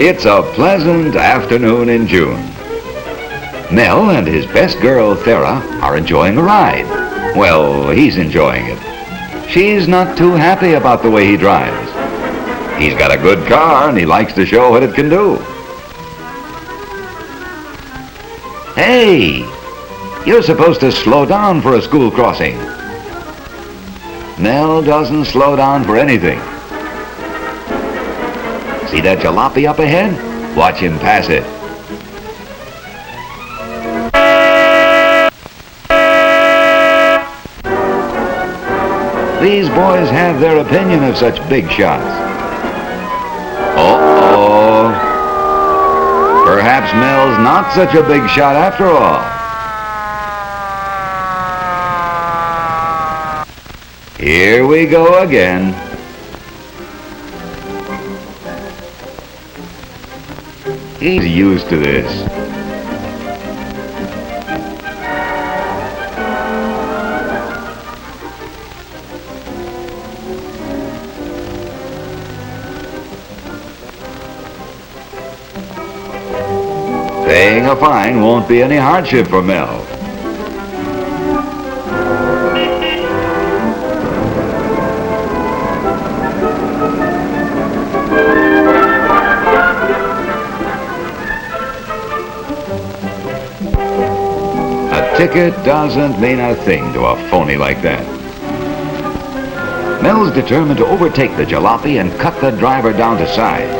It's a pleasant afternoon in June. Mel and his best girl, Thera, are enjoying a ride. Well, he's enjoying it. She's not too happy about the way he drives. He's got a good car and he likes to show what it can do. Hey, you're supposed to slow down for a school crossing. Mel doesn't slow down for anything. See that jalopy up ahead? Watch him pass it. These boys have their opinion of such big shots. Uh-oh. Perhaps Mel's not such a big shot after all. Here we go again. He's used to this. Paying a fine won't be any hardship for Mel. A ticket doesn't mean a thing to a phony like that. Mel's determined to overtake the jalopy and cut the driver down to size.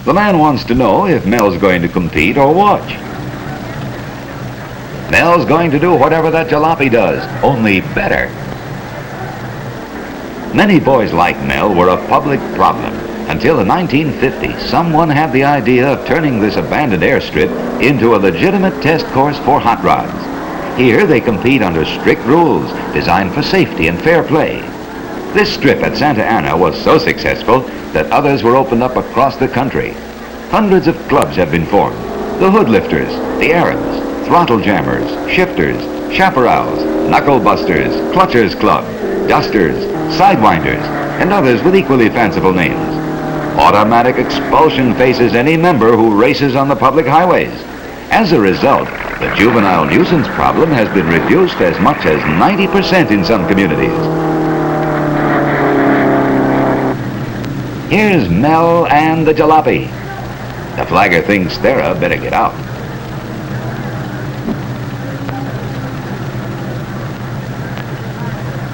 The man wants to know if Mel's going to compete or watch. Mel's going to do whatever that jalopy does, only better. Many boys like Mel were a public problem. Until the 1950s, someone had the idea of turning this abandoned airstrip into a legitimate test course for hot rods. Here they compete under strict rules designed for safety and fair play. This strip at Santa Ana was so successful that others were opened up across the country. Hundreds of clubs have been formed. The Hoodlifters, the Arabs, Throttle Jammers, Shifters, Chaparrals, Knuckle Busters, Clutchers Club, Dusters, Sidewinders, and others with equally fanciful names. Automatic expulsion faces any member who races on the public highways. As a result, the juvenile nuisance problem has been reduced as much as 90% in some communities. Here's Mel and the jalopy. The flagger thinks Thera better get out.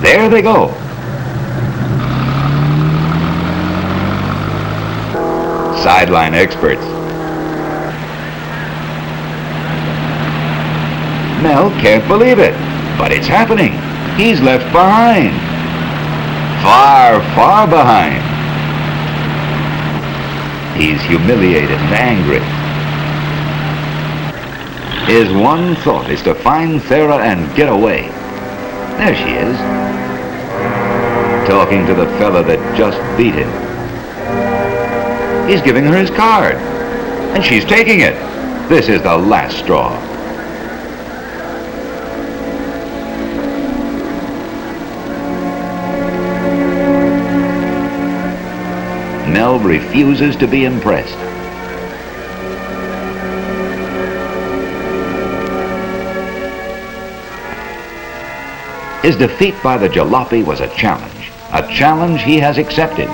There they go. Sideline experts. Mel can't believe it, but it's happening. He's left behind. Far, far behind. He's humiliated and angry. His one thought is to find Thera and get away. There she is, talking to the fella that just beat him. He's giving her his card, and she's taking it. This is the last straw. Mel refuses to be impressed. His defeat by the jalopy was a challenge he has accepted.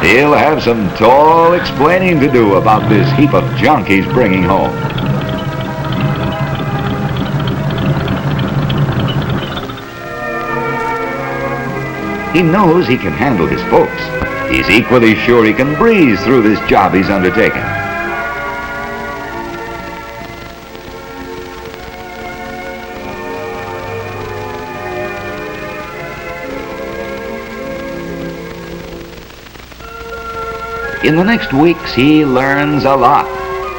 He'll have some tall explaining to do about this heap of junk he's bringing home. He knows he can handle his folks. He's equally sure he can breeze through this job he's undertaken. In the next weeks, he learns a lot.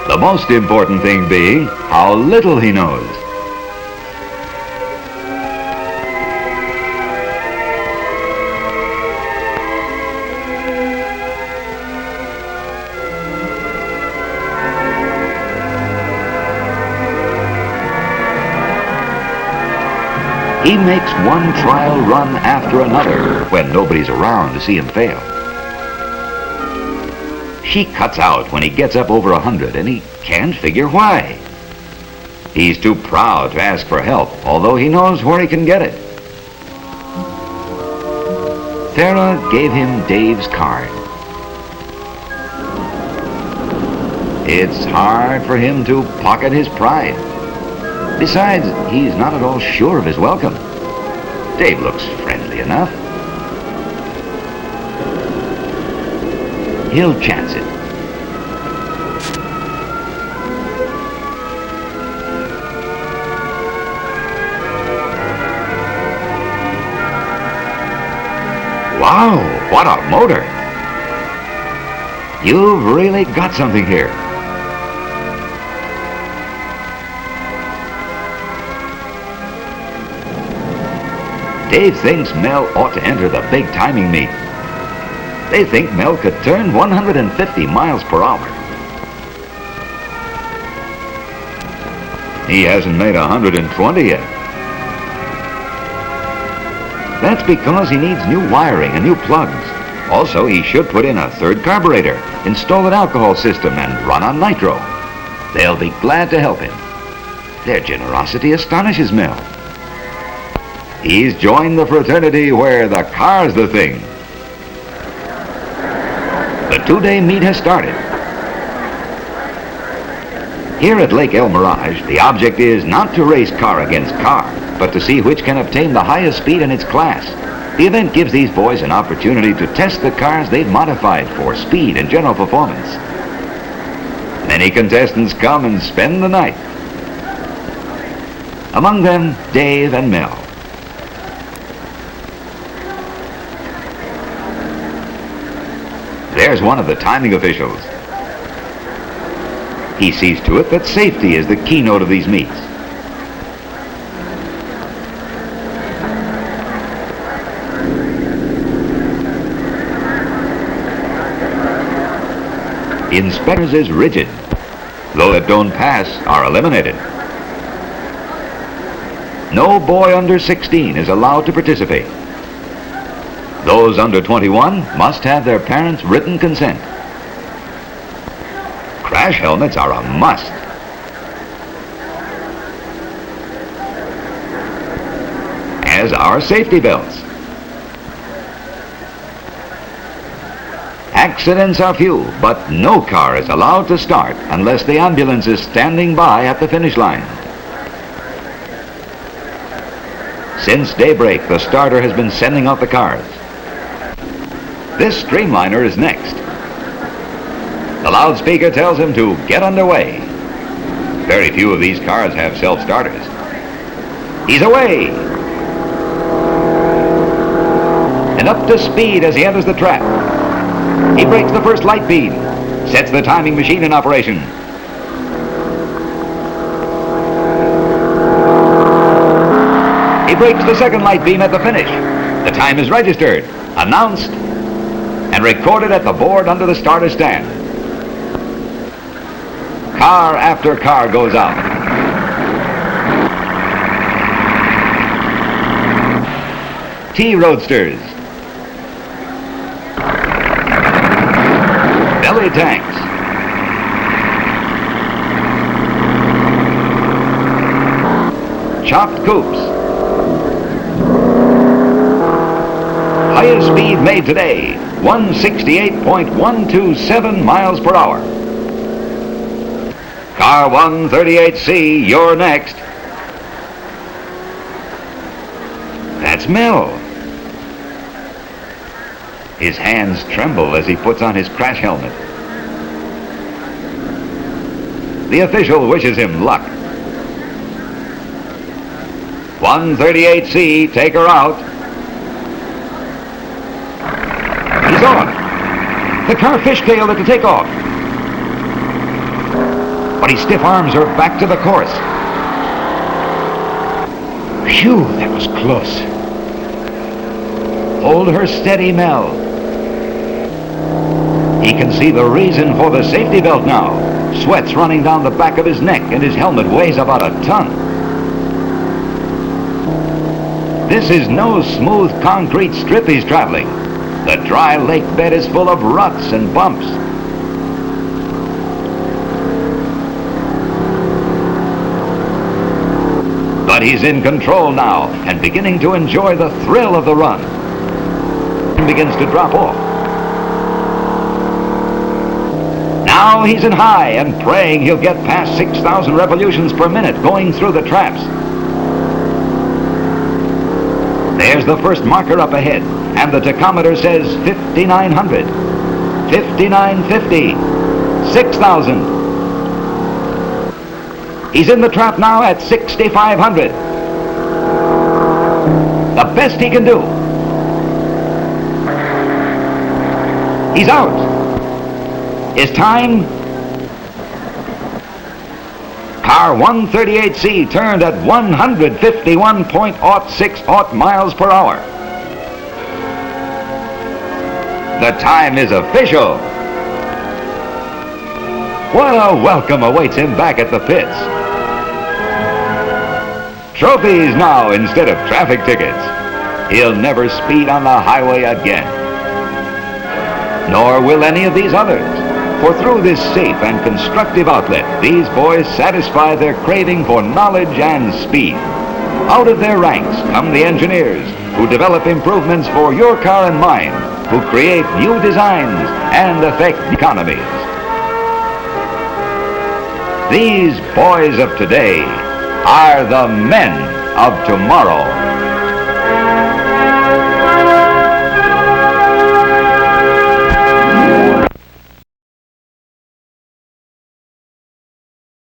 The most important thing being how little he knows. He makes one trial run after another when nobody's around to see him fail. She cuts out when he gets up over 100, and he can't figure why. He's too proud to ask for help, although he knows where he can get it. Thera gave him Dave's card. It's hard for him to pocket his pride. Besides, he's not at all sure of his welcome. Dave looks friendly enough. He'll chance it. Wow, what a motor! You've really got something here. Dave thinks Mel ought to enter the big timing meet. They think Mel could turn 150 miles per hour. He hasn't made 120 yet. That's because he needs new wiring and new plugs. Also, he should put in a third carburetor, install an alcohol system, and run on nitro. They'll be glad to help him. Their generosity astonishes Mel. He's joined the fraternity where the car's the thing. The two-day meet has started. Here at Lake El Mirage, the object is not to race car against car, but to see which can obtain the highest speed in its class. The event gives these boys an opportunity to test the cars they've modified for speed and general performance. Many contestants come and spend the night. Among them, Dave and Mel. There's one of the timing officials. He sees to it that safety is the keynote of these meets. Inspectors is rigid. Those that don't pass are eliminated. No boy under 16 is allowed to participate. Those under 21 must have their parents' written consent. Crash helmets are a must. As are safety belts. Accidents are few, but no car is allowed to start unless the ambulance is standing by at the finish line. Since daybreak, the starter has been sending out the cars. This Streamliner is next. The loudspeaker tells him to get underway. Very few of these cars have self-starters. He's away! And up to speed as he enters the track. He breaks the first light beam, sets the timing machine in operation. He breaks the second light beam at the finish. The time is registered, announced, and recorded at the board under the starter stand. Car after car goes out. T-Roadsters. Belly tanks. Chopped coupes. Highest speed made today, 168.127 miles per hour. Car 138C, you're next. That's Mel. His hands tremble as he puts on his crash helmet. The official wishes him luck. 138C, take her out. He's on. The car fishtailed at the takeoff. But his stiff arms are back to the course. Phew, that was close. Hold her steady, Mel. He can see the reason for the safety belt now. Sweat's running down the back of his neck, and his helmet weighs about a ton. This is no smooth concrete strip he's traveling. The dry lake bed is full of ruts and bumps. But he's in control now and beginning to enjoy the thrill of the run. He begins to drop off. Now he's in high and praying he'll get past 6,000 revolutions per minute going through the traps. There's the first marker up ahead, and the tachometer says 5,900, 5,950, 6,000. He's in the trap now at 6,500. The best he can do. He's out. His time? Car 138C turned at 151.06 miles per hour. The time is official. What a welcome awaits him back at the pits. Trophies now instead of traffic tickets. He'll never speed on the highway again. Nor will any of these others. For through this safe and constructive outlet, these boys satisfy their craving for knowledge and speed. Out of their ranks come the engineers who develop improvements for your car and mine, who create new designs and affect economies. These boys of today are the men of tomorrow.